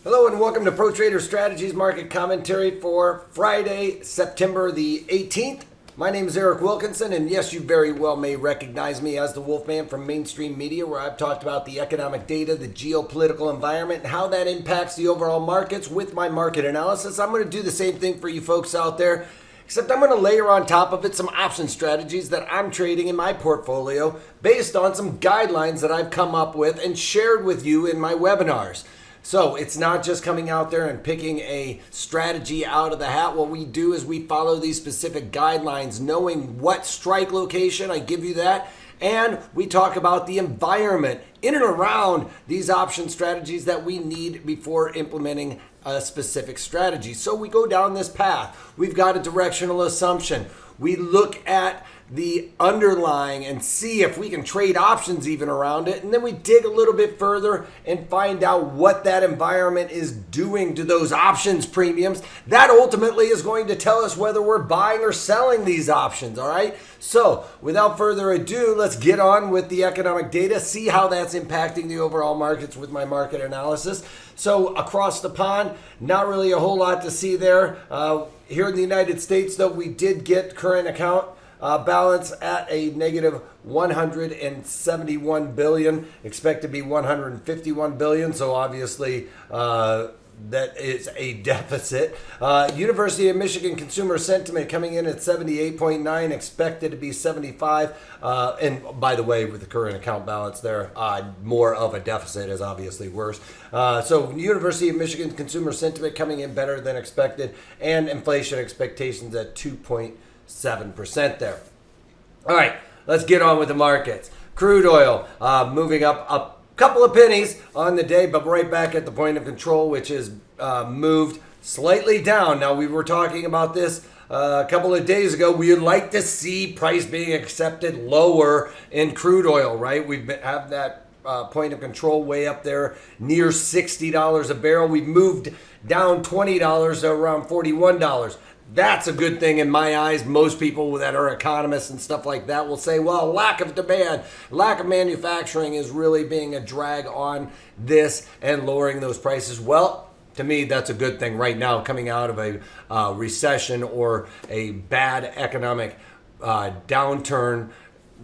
Hello and welcome to Pro Trader Strategies Market Commentary for Friday, September the 18th. My name is Eric Wilkinson, and yes, you very well may recognize me as the Wolfman from mainstream media, where I've talked about the economic data, the geopolitical environment, and how that impacts the overall markets with my market analysis. I'm going to do the same thing for you folks out there, except I'm going to layer on top of it some option strategies that I'm trading in my portfolio based on some guidelines that I've come up with and shared with you in my webinars. So it's not just coming out there and picking a strategy out of the hat. What we do is we follow these specific guidelines, knowing what strike location, I give you that, and we talk about the environment in and around these option strategies that we need before implementing a specific strategy. So we go down this path. We've got a directional assumption. We look at the underlying and see if we can trade options even around it. And then we dig a little bit further and find out what that environment is doing to those options premiums. That ultimately is going to tell us whether we're buying or selling these options, all right? So without further ado, let's get on with the economic data, see how that's impacting the overall markets with my market analysis. So across the pond, not really a whole lot to see there. Here in the United States, though, we did get current account balance at a negative 171 billion, expect to be 151 billion. So obviously that is a deficit. University of Michigan consumer sentiment coming in at 78.9, expected to be 75. And by the way, with the current account balance there, more of a deficit is obviously worse. So University of Michigan consumer sentiment coming in better than expected, and inflation expectations at 2.7% there. All right, let's get on with the markets. Crude oil moving up a couple of pennies on the day, but right back at the point of control, which is moved slightly down. Now, we were talking about this a couple of days ago. We would like to see price being accepted lower in crude oil, right? We have that point of control way up there near $60 a barrel. We've moved down $20 to around $41. That's a good thing in my eyes. Most people that are economists and stuff like that will say, well, lack of demand, lack of manufacturing is really being a drag on this and lowering those prices. Well, to me, that's a good thing right now, coming out of a recession or a bad economic downturn.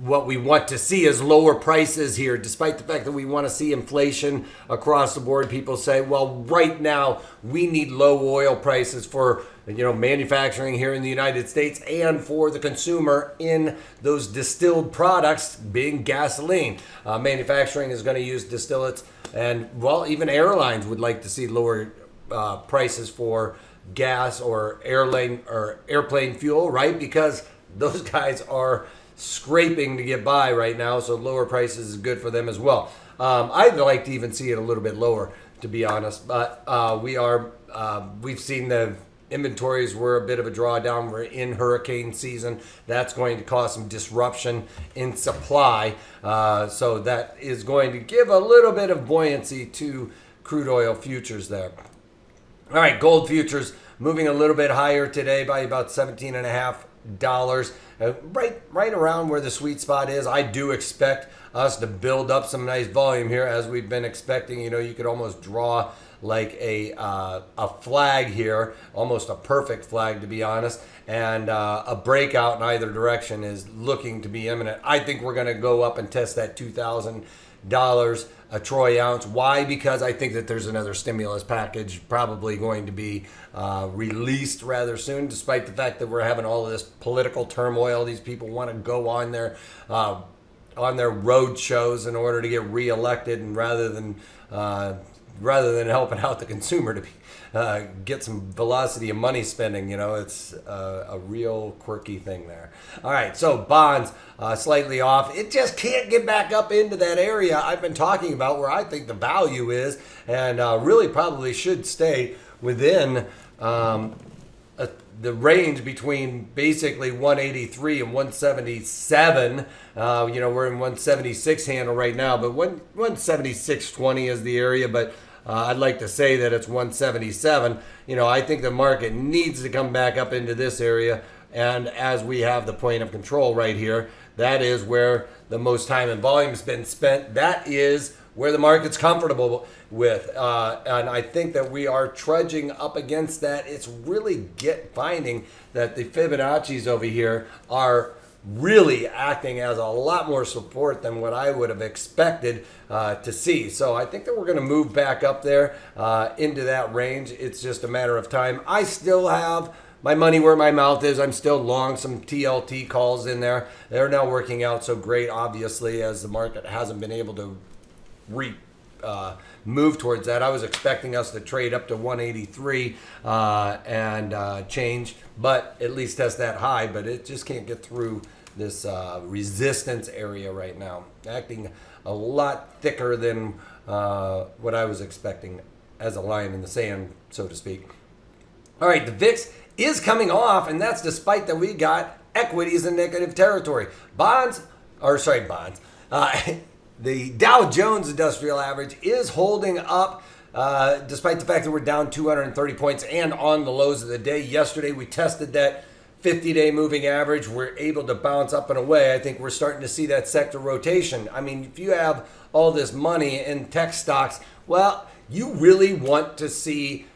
What we want to see is lower prices here, despite the fact that we want to see inflation across the board. People say, well, right now we need low oil prices for manufacturing here in the United States and for the consumer in those distilled products being gasoline. Manufacturing is going to use distillates, and well, even airlines would like to see lower prices for gas or airplane fuel, right? Because those guys are scraping to get by right now, so lower prices is good for them as well. I'd like to even see it a little bit lower, to be honest, but we've seen the inventories were a bit of a drawdown. We're in hurricane season. That's going to cause some disruption in supply, so that is going to give a little bit of buoyancy to crude oil futures there. All right, gold futures moving a little bit higher today by about $17.50. Right around where the sweet spot is. I do expect us to build up some nice volume here, as we've been expecting. You could almost draw like a flag here, almost a perfect flag, to be honest, and a breakout in either direction is looking to be imminent. I think we're going to go up and test that $2,000 a troy ounce. Why? Because I think that there's another stimulus package probably going to be released rather soon, despite the fact that we're having all of this political turmoil. These people want to go on their road shows in order to get reelected, and rather than helping out the consumer to get some velocity of money spending, it's a real quirky thing there. All right, so bonds slightly off. It just can't get back up into that area I've been talking about where I think the value is, and really probably should stay within the range between basically 183 and 177. We're in 176 handle right now, but 176.20 is the area, but I'd like to say that it's 177. I think the market needs to come back up into this area, and as we have the point of control right here, that is where the most time and volume has been spent. That is where the market's comfortable with. And I think that we are trudging up against that. It's really finding that the Fibonacci's over here are really acting as a lot more support than what I would have expected to see. So I think that we're going to move back up there into that range. It's just a matter of time. I still have my money where my mouth is. I'm still long some TLT calls in there. They're not working out so great, obviously, as the market hasn't been able to move towards that. I was expecting us to trade up to 183 and change, but at least test that high, but it just can't get through this resistance area right now. Acting a lot thicker than what I was expecting as a line in the sand, so to speak. All right, the VIX is coming off, and that's despite that we got equities in negative territory. The Dow Jones Industrial Average is holding up despite the fact that we're down 230 points and on the lows of the day. Yesterday, we tested that 50-day moving average. We're able to bounce up and away. I think we're starting to see that sector rotation. I mean, if you have all this money in tech stocks, well, you really want to see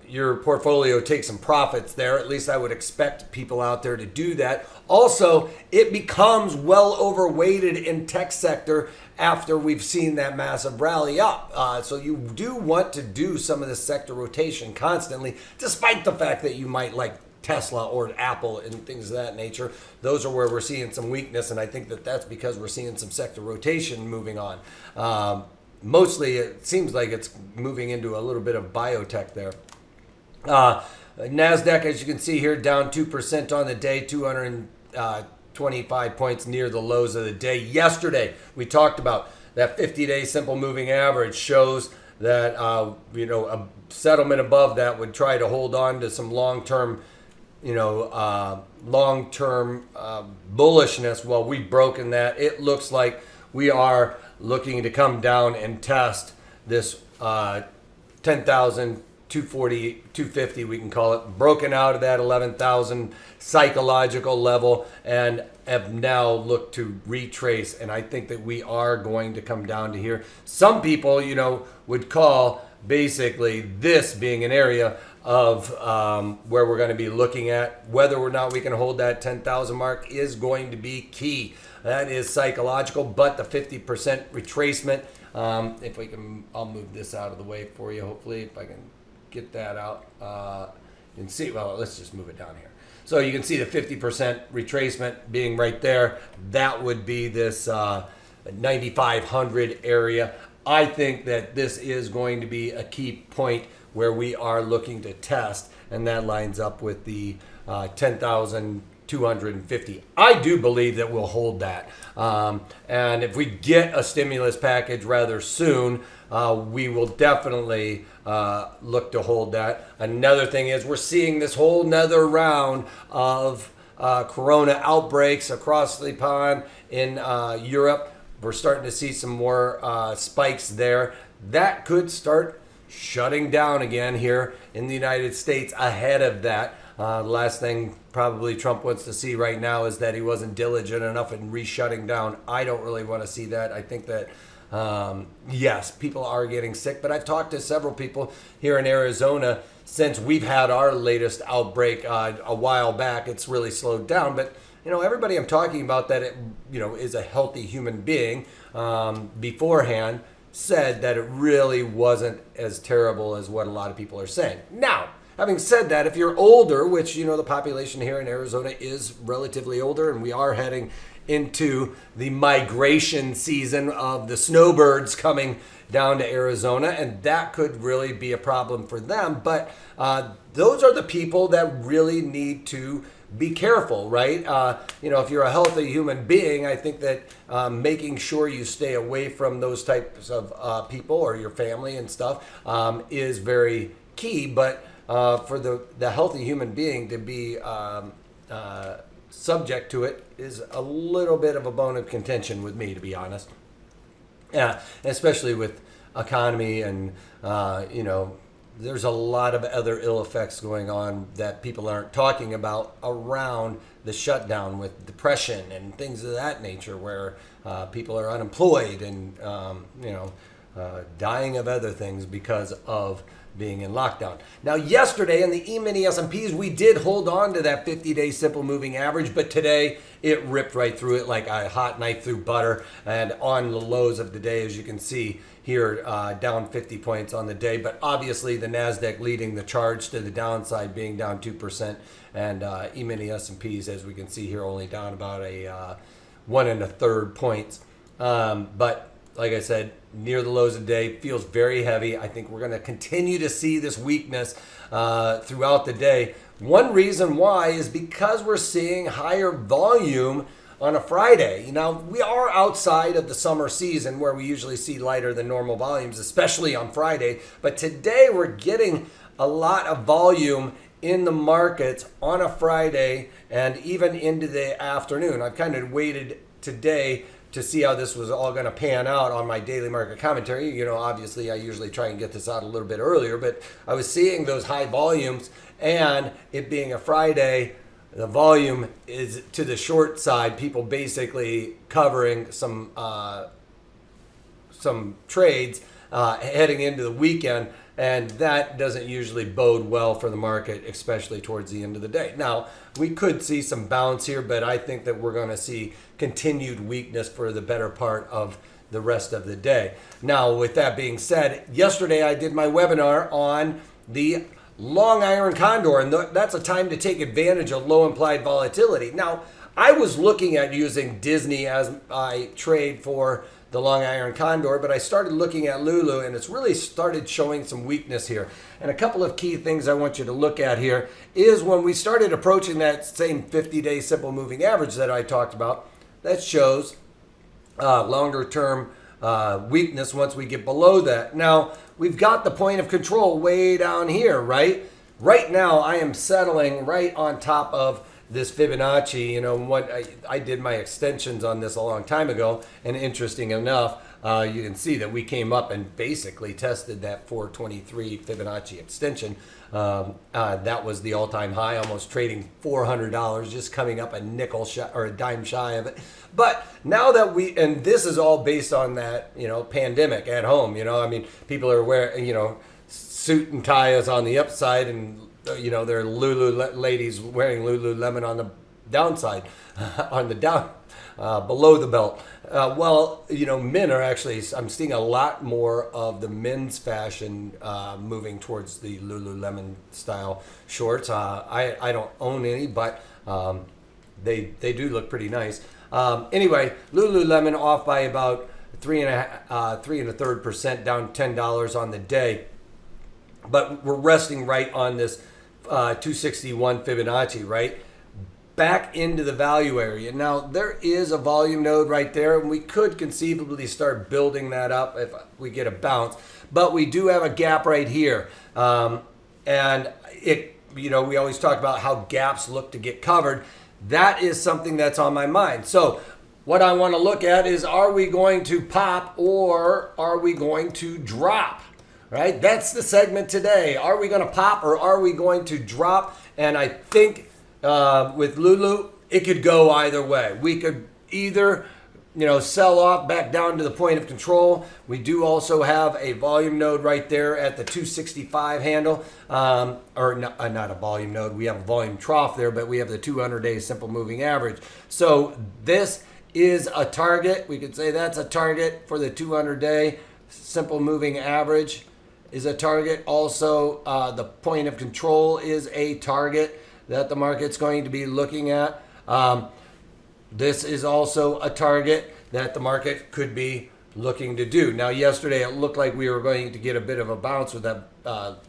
your portfolio take some profits there. At least I would expect people out there to do that. Also, it becomes well overweighted in tech sector after we've seen that massive rally up. So you do want to do some of this sector rotation constantly, despite the fact that you might like Tesla or Apple and things of that nature. Those are where we're seeing some weakness, and I think that that's because we're seeing some sector rotation moving on. Mostly, it seems like it's moving into a little bit of biotech there. NASDAQ, as you can see here, down 2% on the day, 225 points near the lows of the day. Yesterday, we talked about that 50-day simple moving average shows that, a settlement above that would try to hold on to some long-term bullishness. Well, we've broken that. It looks like we are looking to come down and test this 10,000, 240, 250, we can call it, broken out of that 11,000 psychological level and have now looked to retrace. And I think that we are going to come down to here. Some people, would call basically this being an area of where we're going to be looking at. Whether or not we can hold that 10,000 mark is going to be key. That is psychological, but the 50% retracement, if we can, I'll move this out of the way for you, hopefully, if I can get that out. You can see, well, let's just move it down here. So you can see the 50% retracement being right there. That would be this 9,500 area. I think that this is going to be a key point where we are looking to test, and that lines up with the 10,250. I do believe that we'll hold that. And if we get a stimulus package rather soon, we will definitely look to hold that. Another thing is we're seeing this whole nother round of corona outbreaks across the pond in Europe. We're starting to see some more spikes there. That could start shutting down again here in the United States ahead of that. The last thing probably Trump wants to see right now is that he wasn't diligent enough in re-shutting down. I don't really want to see that. I think that, yes, people are getting sick, but I've talked to several people here in Arizona since we've had our latest outbreak a while back. It's really slowed down, but everybody I'm talking about that is a healthy human being beforehand said that it really wasn't as terrible as what a lot of people are saying. Now, having said that, if you're older, which the population here in Arizona is relatively older, and we are heading into the migration season of the snowbirds coming down to Arizona, and that could really be a problem for them. But those are the people that really need to be careful, right? If you're a healthy human being, I think that making sure you stay away from those types of people or your family and stuff is very key. But for the healthy human being to be subject to it is a little bit of a bone of contention with me, to be honest. Yeah, especially with economy and there's a lot of other ill effects going on that people aren't talking about around the shutdown, with depression and things of that nature, where people are unemployed and dying of other things because of being in lockdown. Now, yesterday in the E-mini S&Ps, we did hold on to that 50-day simple moving average, but today it ripped right through it like a hot knife through butter. And on the lows of the day, as you can see here, down 50 points on the day. But obviously the NASDAQ leading the charge to the downside, being down 2%. And E-mini S&Ps, as we can see here, only down about a 1 1/3 points. But like I said, near the lows of the day, feels very heavy. I think we're going to continue to see this weakness throughout the day. One reason why is because we're seeing higher volume on a Friday. Now, we are outside of the summer season where we usually see lighter than normal volumes, especially on Friday. But today we're getting a lot of volume in the markets on a Friday and even into the afternoon. I've kind of waited today to see how this was all going to pan out on my daily market commentary. Obviously I usually try and get this out a little bit earlier, but I was seeing those high volumes, and it being a Friday, the volume is to the short side, people basically covering some trades heading into the weekend, and that doesn't usually bode well for the market, especially towards the end of the day. Now, we could see some bounce here, but I think that we're going to see continued weakness for the better part of the rest of the day. Now, with that being said, yesterday I did my webinar on the long iron condor, and that's a time to take advantage of low implied volatility. Now, I was looking at using Disney as I trade for the long iron condor, but I started looking at LULU, and it's really started showing some weakness here. And a couple of key things I want you to look at here is when we started approaching that same 50-day simple moving average that I talked about, that shows longer term weakness once we get below that. Now, we've got the point of control way down here, right? Right now, I am settling right on top of this Fibonacci. What I did my extensions on this a long time ago, and interesting enough, you can see that we came up and basically tested that 423 Fibonacci extension. That was the all-time high, almost trading $400, just coming up a nickel or a dime shy of it. But now that and this is all based on that, pandemic at home. People are wearing, suit and tie is on the upside, and there are Lulu ladies wearing Lululemon on the downside, on the down, below the belt. Men are actually, I'm seeing a lot more of the men's fashion moving towards the Lululemon style shorts. I don't own any, but they do look pretty nice. Anyway, Lululemon off by about 3 1/3%, down $10 on the day. But we're resting right on this 261 Fibonacci, right? Back into the value area. Now, there is a volume node right there, and we could conceivably start building that up if we get a bounce. But we do have a gap right here. And we always talk about how gaps look to get covered. That is something that's on my mind. So what I want to look at is, are we going to pop or are we going to drop? Right? That's the segment today. Are we going to pop or are we going to drop? And I think with Lulu, it could go either way. We could either, sell off back down to the point of control. We do also have a volume node right there at the 265 handle, or not a volume node. We have a volume trough there, but we have the 200-day simple moving average. So this is a target. We could say that's a target for the 200-day simple moving average. Is a target. Also, the point of control is a target that the market's going to be looking at. This is also a target that the market could be looking to do. Now, yesterday it looked like we were going to get a bit of a bounce with that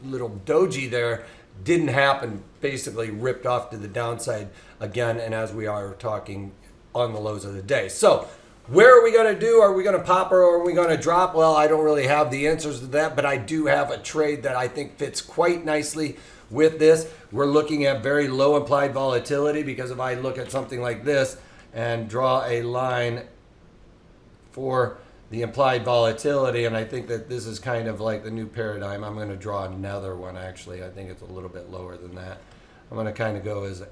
little doji there. Didn't happen. Basically ripped off to the downside again, and as we are talking on the lows of the day. So, where are we going to do? Are we going to pop or are we going to drop? Well, I don't really have the answers to that, but I do have a trade that I think fits quite nicely with this. We're looking at very low implied volatility, because if I look at something like this and draw a line for the implied volatility, and I think that this is kind of like the new paradigm. I'm going to draw another one, actually. I think it's a little bit lower than that. I'm going to kind of go as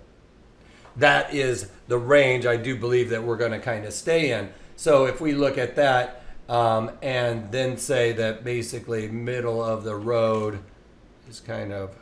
that is the range I do believe that we're going to kind of stay in. So if we look at that and then say that basically middle of the road is kind of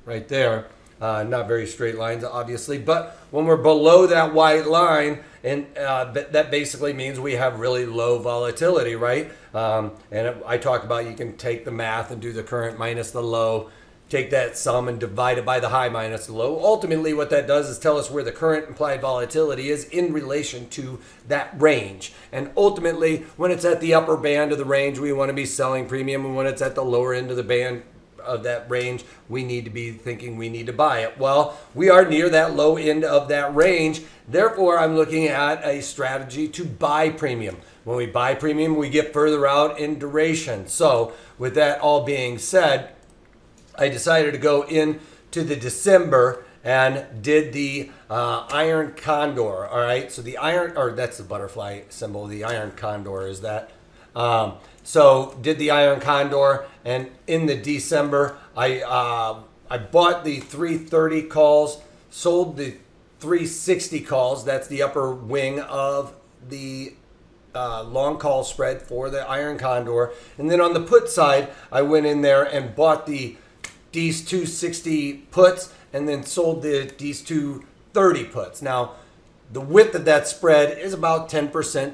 right there. Not very straight lines, obviously, but when we're below that white line, and that basically means we have really low volatility, right? And I talked about you can take the math and do the current minus the low, take that sum and divide it by the high minus the low. Ultimately, what that does is tell us where the current implied volatility is in relation to that range. And ultimately, when it's at the upper band of the range, we want to be selling premium, and when it's at the lower end of the band of that range, we need to be thinking we need to buy it. Well, we are near that low end of that range. Therefore, I'm looking at a strategy to buy premium. When we buy premium, we get further out in duration. So with that all being said, I decided to go into the December and did the iron condor. All right. So the iron, or that's the butterfly symbol. The iron condor is that. So did the iron condor, and in the December, I bought the 330 calls, sold the 360 calls. That's the upper wing of the long call spread for the iron condor. And then on the put side, I went in there and bought these 260 puts, and then sold these 230 puts. Now, the width of that spread is about 10%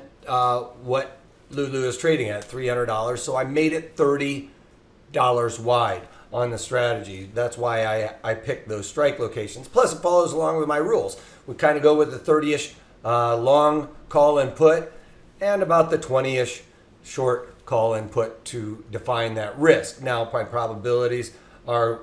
what LULU is trading at, $300. So I made it $30 wide on the strategy. That's why I picked those strike locations. Plus, it follows along with my rules. We kind of go with the 30-ish long call and put, and about the 20-ish short call and put to define that risk. Now, my probabilities are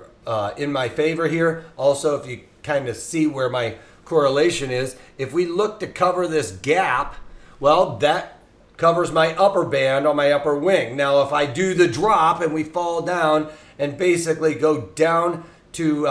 in my favor here. Also, if you kind of see where my correlation is, if we look to cover this gap, well, that covers my upper band on my upper wing. Now, if I do the drop and we fall down and basically go down to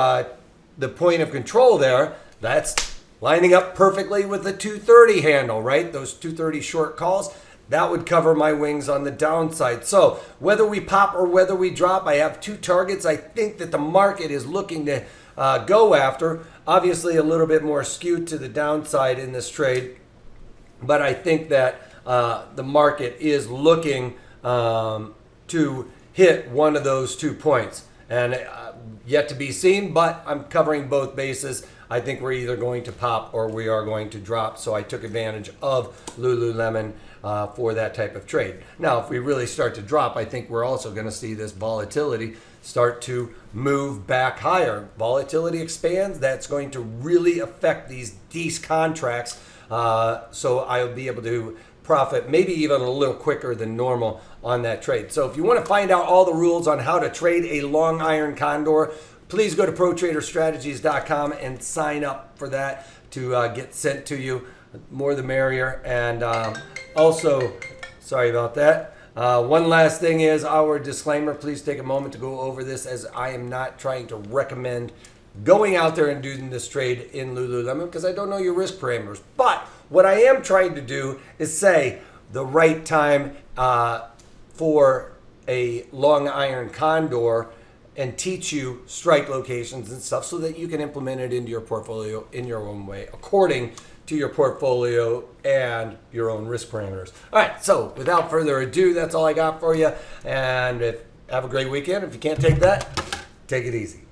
the point of control there, that's lining up perfectly with the 230 handle, right? Those 230 short calls, that would cover my wings on the downside. So whether we pop or whether we drop, I have two targets I think that the market is looking to go after. Obviously a little bit more skewed to the downside in this trade, but I think that the market is looking to hit one of those 2 points, and yet to be seen, but I'm covering both bases. I think we're either going to pop or we are going to drop, so I took advantage of Lululemon for that type of trade. Now, if we really start to drop, I think we're also going to see this volatility start to move back higher. Volatility expands, that's going to really affect these contracts, so I'll be able to profit maybe even a little quicker than normal on that trade. So if you want to find out all the rules on how to trade a long iron condor, please go to protraderstrategies.com and sign up for that to get sent to you. More the merrier. And also, sorry about that. One last thing is our disclaimer. Please take a moment to go over this, as I am not trying to recommend going out there and doing this trade in Lululemon because I don't know your risk parameters. But what I am trying to do is say the right time for a long iron condor and teach you strike locations and stuff so that you can implement it into your portfolio in your own way according to your portfolio and your own risk parameters. All right, so without further ado, that's all I got for you. And have a great weekend. If you can't take that, take it easy.